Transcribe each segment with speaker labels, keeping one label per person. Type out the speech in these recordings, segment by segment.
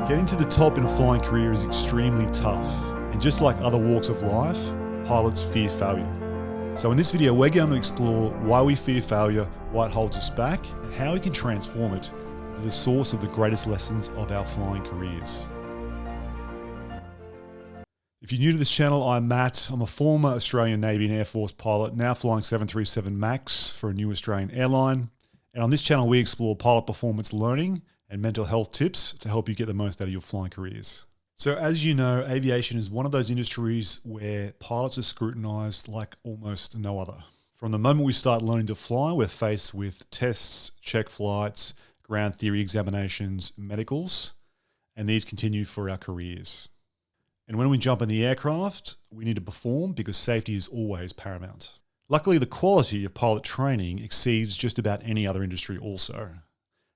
Speaker 1: Getting to the top in a flying career is extremely tough, and just like other walks of life, pilots fear failure. So in this video, we're going to explore why we fear failure, why it holds us back, and how we can transform it into the source of the greatest lessons of our flying careers. If you're new to this channel, I'm Matt. I'm a former Australian Navy and Air Force pilot, now flying 737 MAX for a new Australian airline. And on this channel, we explore pilot performance learning and mental health tips to help you get the most out of your flying careers. So as you know, aviation is one of those industries where pilots are scrutinized like almost no other. From the moment we start learning to fly, we're faced with tests, check flights, ground theory examinations, medicals, and these continue for our careers. And when we jump in the aircraft, we need to perform because safety is always paramount. Luckily, the quality of pilot training exceeds just about any other industry also.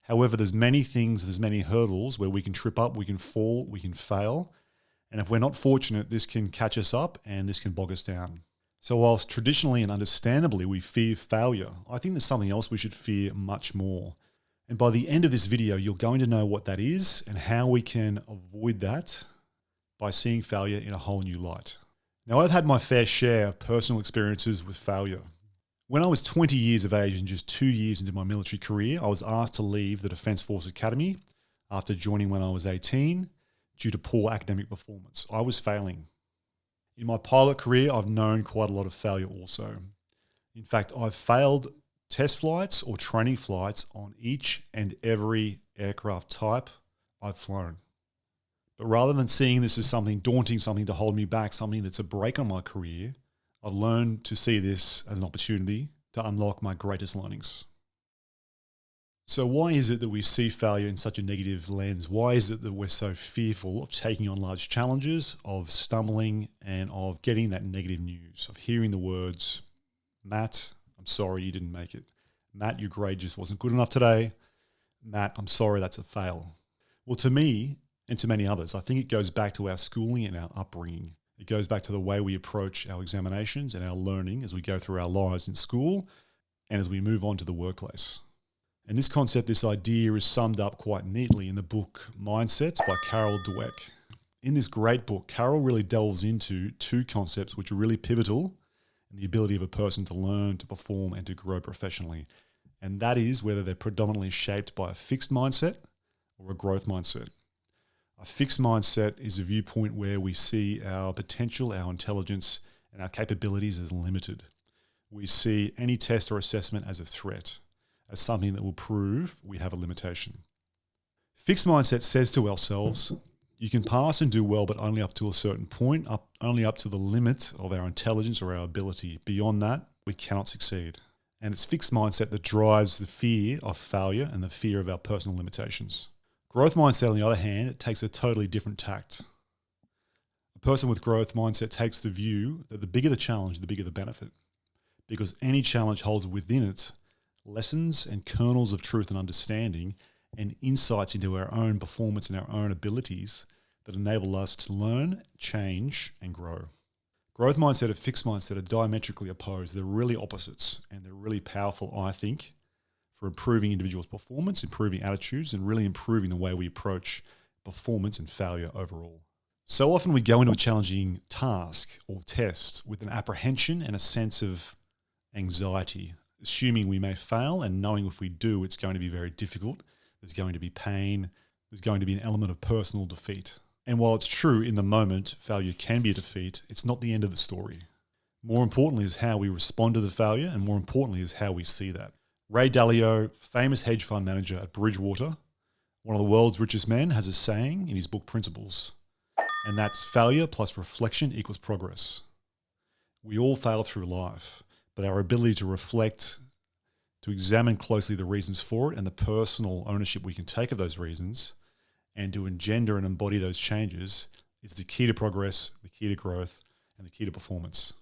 Speaker 1: However, there's many hurdles where we can trip up, we can fall, we can fail. And if we're not fortunate, this can catch us up and this can bog us down. So whilst traditionally and understandably we fear failure, I think there's something else we should fear much more. And by the end of this video, you're going to know what that is and how we can avoid that by seeing failure in a whole new light. Now, I've had my fair share of personal experiences with failure. When I was 20 years of age and just 2 years into my military career, I was asked to leave the Defence Force Academy after joining when I was 18 due to poor academic performance. I was failing. In my pilot career, I've known quite a lot of failure also. In fact, I've failed test flights or training flights on each and every aircraft type I've flown. But rather than seeing this as something daunting, something to hold me back, something that's a break on my career, I've learned to see this as an opportunity to unlock my greatest learnings. So why is it that we see failure in such a negative lens? Why is it that we're so fearful of taking on large challenges, of stumbling, and of getting that negative news, of hearing the words, Matt, I'm sorry you didn't make it. Matt, your grade just wasn't good enough today. Matt, I'm sorry that's a fail. Well, to me, and to many others, I think it goes back to our schooling and our upbringing. It goes back to the way we approach our examinations and our learning as we go through our lives in school and as we move on to the workplace. And this concept, this idea is summed up quite neatly in the book Mindsets by Carol Dweck. In this great book, Carol really delves into two concepts which are really pivotal in the ability of a person to learn, to perform, and to grow professionally. And that is whether they're predominantly shaped by a fixed mindset or a growth mindset. A fixed mindset is a viewpoint where we see our potential, our intelligence, and our capabilities as limited. We see any test or assessment as a threat, as something that will prove we have a limitation. Fixed mindset says to ourselves, you can pass and do well, but only up to a certain point, only up to the limit of our intelligence or our ability. Beyond that, we cannot succeed. And it's fixed mindset that drives the fear of failure and the fear of our personal limitations. Growth mindset, on the other hand, it takes a totally different tact. A person with growth mindset takes the view that the bigger the challenge, the bigger the benefit, because any challenge holds within it lessons and kernels of truth and understanding and insights into our own performance and our own abilities that enable us to learn, change, and grow. Growth mindset and fixed mindset are diametrically opposed. They're really opposites, and they're really powerful, I think, for improving individuals' performance, improving attitudes, and really improving the way we approach performance and failure overall. So often we go into a challenging task or test with an apprehension and a sense of anxiety, assuming we may fail and knowing if we do, it's going to be very difficult. There's going to be pain. There's going to be an element of personal defeat. And while it's true in the moment, failure can be a defeat, it's not the end of the story. More importantly is how we respond to the failure, and more importantly is how we see that. Ray Dalio, famous hedge fund manager at Bridgewater, one of the world's richest men, has a saying in his book Principles, and that's failure plus reflection equals progress. We all fail through life, but our ability to reflect, to examine closely the reasons for it and the personal ownership we can take of those reasons, and to engender and embody those changes is the key to progress, the key to growth, and the key to performance.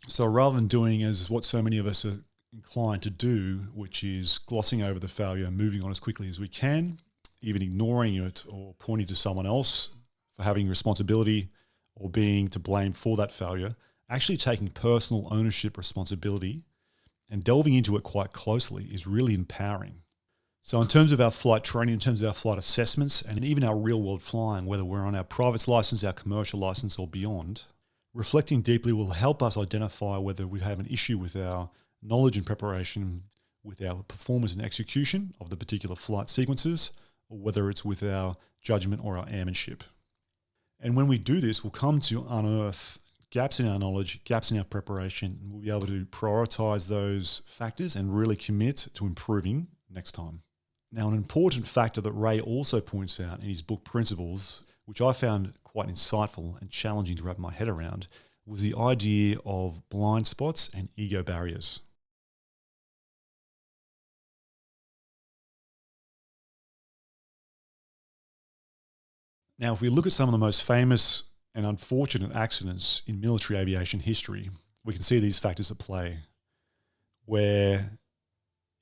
Speaker 1: So rather than doing as what so many of us are inclined to do, which is glossing over the failure and moving on as quickly as we can, even ignoring it or pointing to someone else for having responsibility or being to blame for that failure, actually taking personal ownership responsibility and delving into it quite closely is really empowering. So in terms of our flight training, in terms of our flight assessments, and even our real world flying, whether we're on our private license, our commercial license, or beyond, reflecting deeply will help us identify whether we have an issue with our knowledge and preparation, with our performance and execution of the particular flight sequences, or whether it's with our judgment or our airmanship. And when we do this, we'll come to unearth gaps in our knowledge, gaps in our preparation, and we'll be able to prioritize those factors and really commit to improving next time. Now, an important factor that Ray also points out in his book Principles, which I found quite insightful and challenging to wrap my head around, was the idea of blind spots and ego barriers. Now, if we look at some of the most famous and unfortunate accidents in military aviation history, we can see these factors at play, where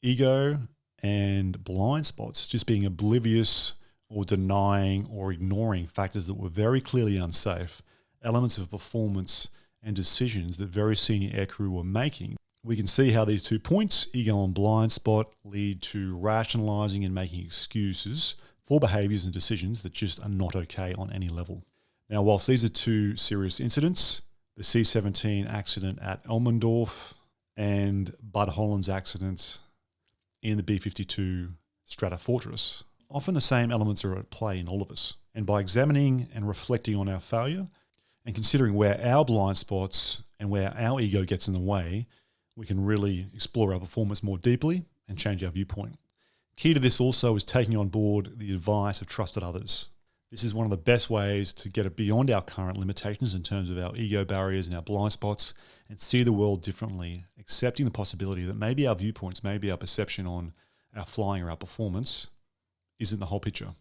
Speaker 1: ego and blind spots, just being oblivious or denying or ignoring factors that were very clearly unsafe, elements of performance and decisions that very senior aircrew were making. We can see how these 2 points, ego and blind spot, lead to rationalizing and making excuses for behaviors and decisions that just are not okay on any level. Now, whilst these are 2 serious incidents, the C-17 accident at Elmendorf and Bud Holland's accident in the B-52 Strata Fortress, often the same elements are at play in all of us. And by examining and reflecting on our failure and considering where our blind spots and where our ego gets in the way, we can really explore our performance more deeply and change our viewpoint. Key to this also is taking on board the advice of trusted others. This is one of the best ways to get it beyond our current limitations in terms of our ego barriers and our blind spots and see the world differently, accepting the possibility that maybe our viewpoints, maybe our perception on our flying or our performance isn't the whole picture.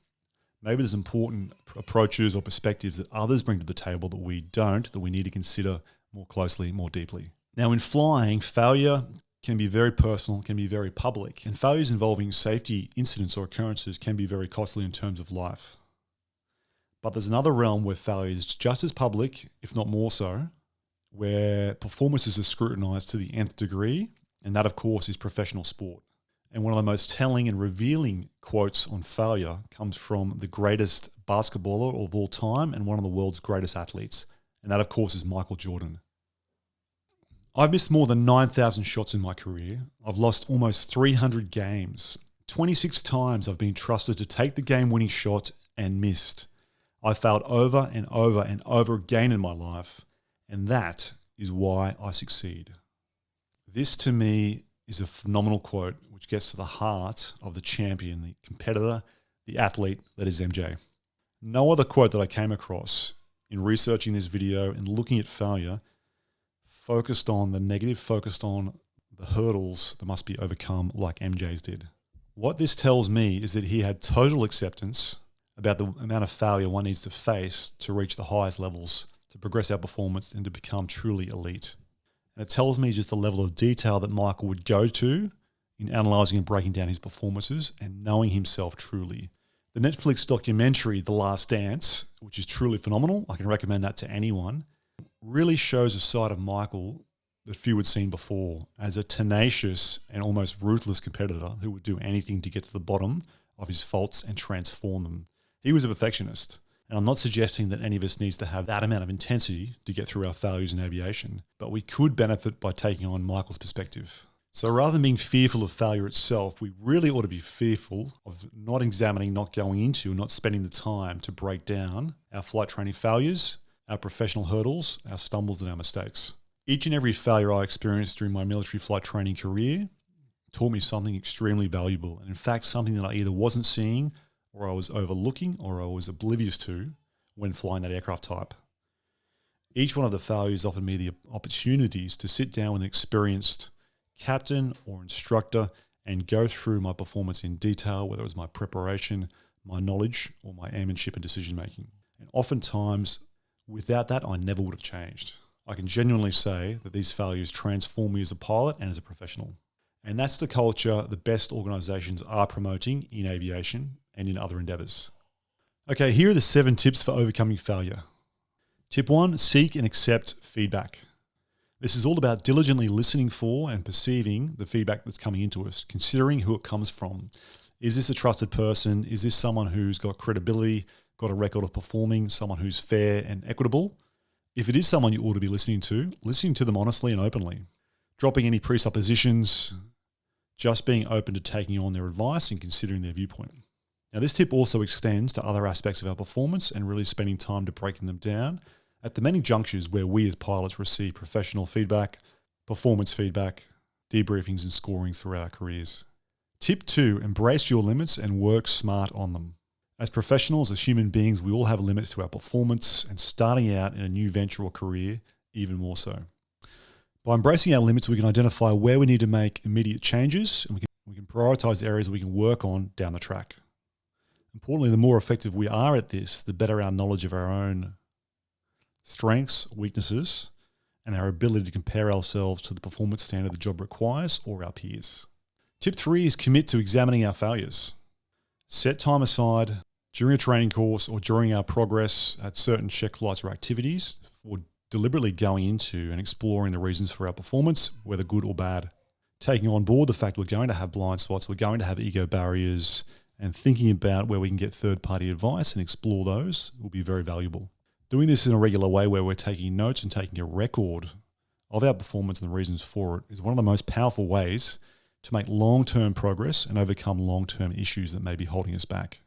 Speaker 1: Maybe there's important approaches or perspectives that others bring to the table that we don't, that we need to consider more closely, more deeply. Now, in flying, failure can be very personal, can be very public, and failures involving safety incidents or occurrences can be very costly in terms of life. But there's another realm where failure is just as public, if not more so, where performances are scrutinized to the nth degree, and that, of course, is professional sport. And one of the most telling and revealing quotes on failure comes from the greatest basketballer of all time and one of the world's greatest athletes, and that, of course, is Michael Jordan. I've missed more than 9,000 shots in my career. I've lost almost 300 games. 26 times I've been trusted to take the game-winning shot and missed. I failed over and over and over again in my life, and that is why I succeed. This, to me, is a phenomenal quote which gets to the heart of the champion, the competitor, the athlete that is MJ. No other quote that I came across in researching this video and looking at failure focused on the negative, focused on the hurdles that must be overcome like MJ's did. What this tells me is that he had total acceptance about the amount of failure one needs to face to reach the highest levels, to progress our performance and to become truly elite. And it tells me just the level of detail that Michael would go to in analysing and breaking down his performances and knowing himself truly. The Netflix documentary, The Last Dance, which is truly phenomenal, I can recommend that to anyone, really shows a side of Michael that few had seen before as a tenacious and almost ruthless competitor who would do anything to get to the bottom of his faults and transform them. He was a perfectionist. And I'm not suggesting that any of us needs to have that amount of intensity to get through our failures in aviation, but we could benefit by taking on Michael's perspective. So rather than being fearful of failure itself, we really ought to be fearful of not examining, not going into, not spending the time to break down our flight training failures, our professional hurdles, our stumbles and our mistakes. Each and every failure I experienced during my military flight training career taught me something extremely valuable, and in fact something that I either wasn't seeing or I was overlooking or I was oblivious to when flying that aircraft type. Each one of the failures offered me the opportunities to sit down with an experienced captain or instructor and go through my performance in detail, whether it was my preparation, my knowledge, or my airmanship and decision making. And oftentimes, without that, I never would have changed. I can genuinely say that these failures transformed me as a pilot and as a professional. And that's the culture the best organizations are promoting in aviation and in other endeavors. Okay, here are the 7 tips for overcoming failure. Tip 1, seek and accept feedback. This is all about diligently listening for and perceiving the feedback that's coming into us, considering who it comes from. Is this a trusted person? Is this someone who's got credibility, got a record of performing, someone who's fair and equitable? If it is someone you ought to be listening to them honestly and openly, dropping any presuppositions, just being open to taking on their advice and considering their viewpoint. Now, this tip also extends to other aspects of our performance and really spending time to breaking them down at the many junctures where we as pilots receive professional feedback, performance feedback, debriefings and scorings throughout our careers. Tip 2, embrace your limits and work smart on them. As professionals, as human beings, we all have limits to our performance, and starting out in a new venture or career, even more so. By embracing our limits, we can identify where we need to make immediate changes, and we can prioritize areas we can work on down the track. Importantly, the more effective we are at this, the better our knowledge of our own strengths, weaknesses, and our ability to compare ourselves to the performance standard the job requires or our peers. Tip 3 is commit to examining our failures. Set time aside during a training course or during our progress at certain check flights or activities for deliberately going into and exploring the reasons for our performance, whether good or bad. Taking on board the fact we're going to have blind spots, we're going to have ego barriers, and thinking about where we can get third-party advice and explore those will be very valuable. Doing this in a regular way where we're taking notes and taking a record of our performance and the reasons for it is one of the most powerful ways to make long-term progress and overcome long-term issues that may be holding us back.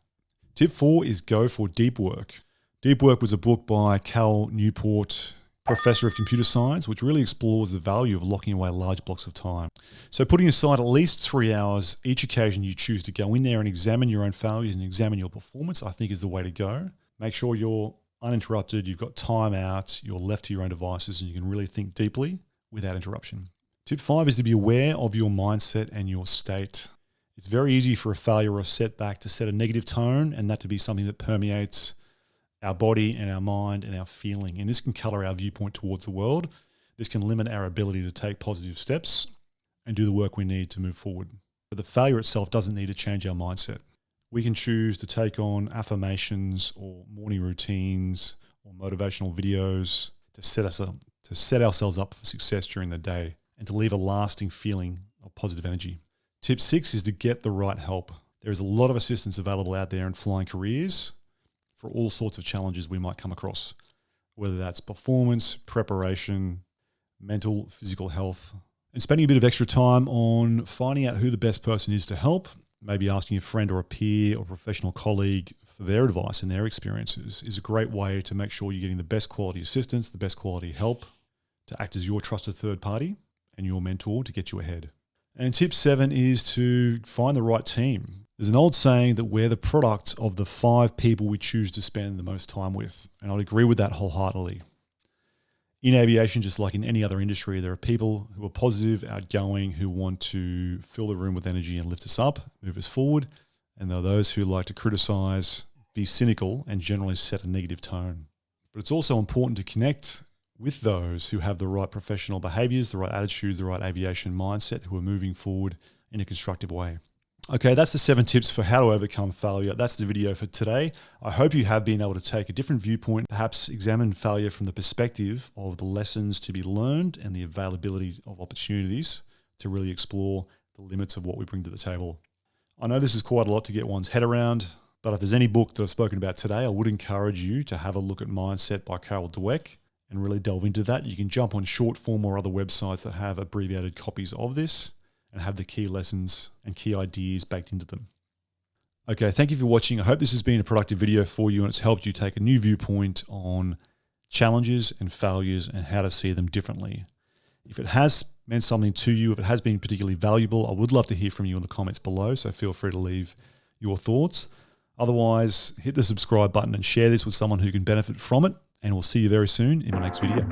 Speaker 1: Tip 4 is go for deep work. Deep Work was a book by Cal Newport, professor of computer science, which really explores the value of locking away large blocks of time. So putting aside at least 3 hours each occasion you choose to go in there and examine your own failures and examine your performance, I think is the way to go. Make sure you're uninterrupted, you've got time out, you're left to your own devices, and you can really think deeply without interruption. Tip 5 is to be aware of your mindset and your state. It's very easy for a failure or a setback to set a negative tone and that to be something that permeates our body and our mind and our feeling. And this can color our viewpoint towards the world. This can limit our ability to take positive steps and do the work we need to move forward. But the failure itself doesn't need to change our mindset. We can choose to take on affirmations or morning routines or motivational videos to set ourselves up for success during the day and to leave a lasting feeling of positive energy. Tip 6 is to get the right help. There is a lot of assistance available out there in flying careers for all sorts of challenges we might come across, whether that's performance, preparation, mental, physical health, and spending a bit of extra time on finding out who the best person is to help, maybe asking a friend or a peer or professional colleague for their advice and their experiences is a great way to make sure you're getting the best quality assistance, the best quality help to act as your trusted third party and your mentor to get you ahead. And tip 7 is to find the right team. There's an old saying that we're the product of the 5 people we choose to spend the most time with. And I'd agree with that wholeheartedly. In aviation, just like in any other industry, there are people who are positive, outgoing, who want to fill the room with energy and lift us up, move us forward. And there are those who like to criticize, be cynical, and generally set a negative tone. But it's also important to connect with those who have the right professional behaviors, the right attitude, the right aviation mindset, who are moving forward in a constructive way. Okay, that's the 7 tips for how to overcome failure. That's the video for today. I hope you have been able to take a different viewpoint, perhaps examine failure from the perspective of the lessons to be learned and the availability of opportunities to really explore the limits of what we bring to the table. I know this is quite a lot to get one's head around, but if there's any book that I've spoken about today, I would encourage you to have a look at Mindset by Carol Dweck and really delve into that. You can jump on short form or other websites that have abbreviated copies of this and have the key lessons and key ideas baked into them. Okay, thank you for watching. I hope this has been a productive video for you and it's helped you take a new viewpoint on challenges and failures and how to see them differently. If it has meant something to you, if it has been particularly valuable, I would love to hear from you in the comments below, so feel free to leave your thoughts. Otherwise, hit the subscribe button and share this with someone who can benefit from it, and we'll see you very soon in my next video.